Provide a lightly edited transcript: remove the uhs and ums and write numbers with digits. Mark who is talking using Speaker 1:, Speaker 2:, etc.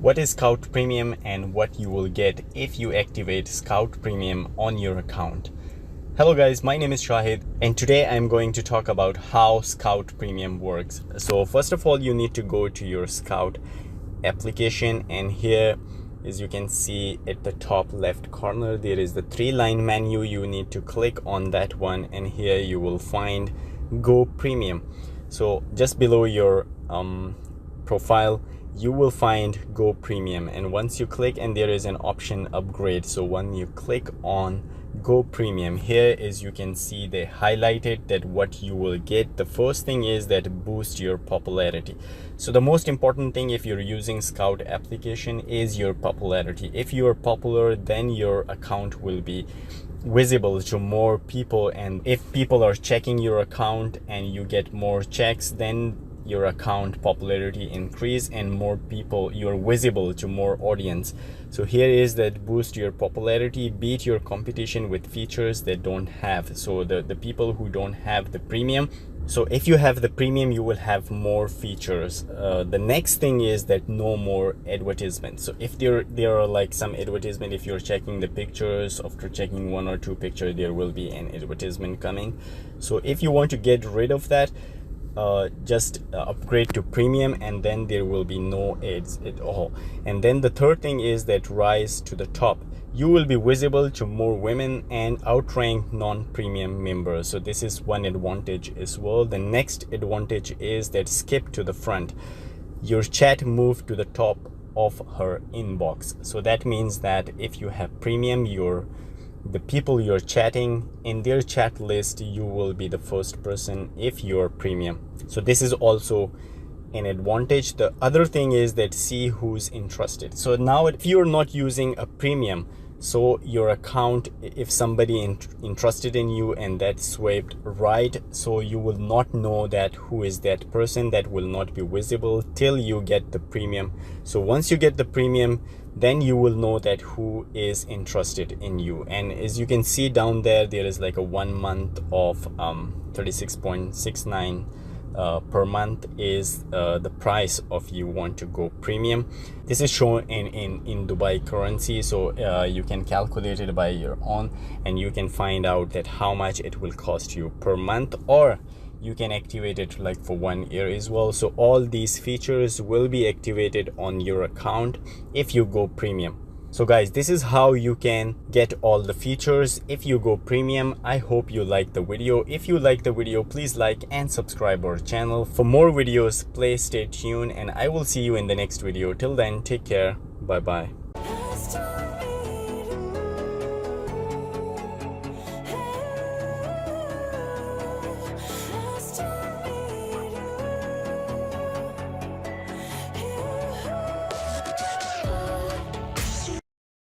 Speaker 1: What is Skout Premium and what you will get if you activate Skout Premium on your account. Hello guys, my name is Shahid and today I'm going to talk about how Skout Premium works. So first of all, you need to go to your Skout application, and here, as you can see at the top left corner, there is the 3-line menu. You need to click on that one, and here you will find Go Premium. So just below your profile you will find Go Premium, and once you click, and there is an option upgrade. So when you click on Go Premium, here as you can see they highlighted that what you will get. The first thing is that boost your popularity. So the most important thing if you're using Skout application is your popularity. If you are popular, then your account will be visible to more people, and if people are checking your account and you get more checks, then your account popularity increase and more people, you're visible to more audience. So here is that boost your popularity, beat your competition with features that don't have. So the people who don't have the premium. So if you have the premium, you will have more features. The next thing is that no more advertisements. So if there are like some advertisement, if you're checking the pictures, after checking 1 or 2 pictures, there will be an advertisement coming. So if you want to get rid of that, just upgrade to premium, and then there will be no ads at all. And then the third thing is that rise to the top. You will be visible to more women and outrank non-premium members. So this is one advantage as well. The next advantage is that skip to the front. Your chat move to the top of her inbox. So that means that if you have premium, the people you're chatting in their chat list, you will be the first person if you're premium. So this is also an advantage. The other thing is that see who's interested. So now if you're not using a premium, so your account, if somebody interested in you and that swiped right, so you will not know that who is that person. That will not be visible till you get the premium. So once you get the premium, then you will know that who is interested in you. And as you can see down there, there is like a 1 month of 36.69 per month is the price of you want to go premium. This is shown in Dubai currency, so you can calculate it by your own, and you can find out that how much it will cost you per month, or you can activate it like for 1 year as well. So all these features will be activated on your account if you go premium. So guys, this is how you can get all the features if you go premium. I hope you like the video. If you like the video, please like and subscribe our channel. For more videos, please stay tuned, and I will see you in the next video. Till then, take care. Bye bye.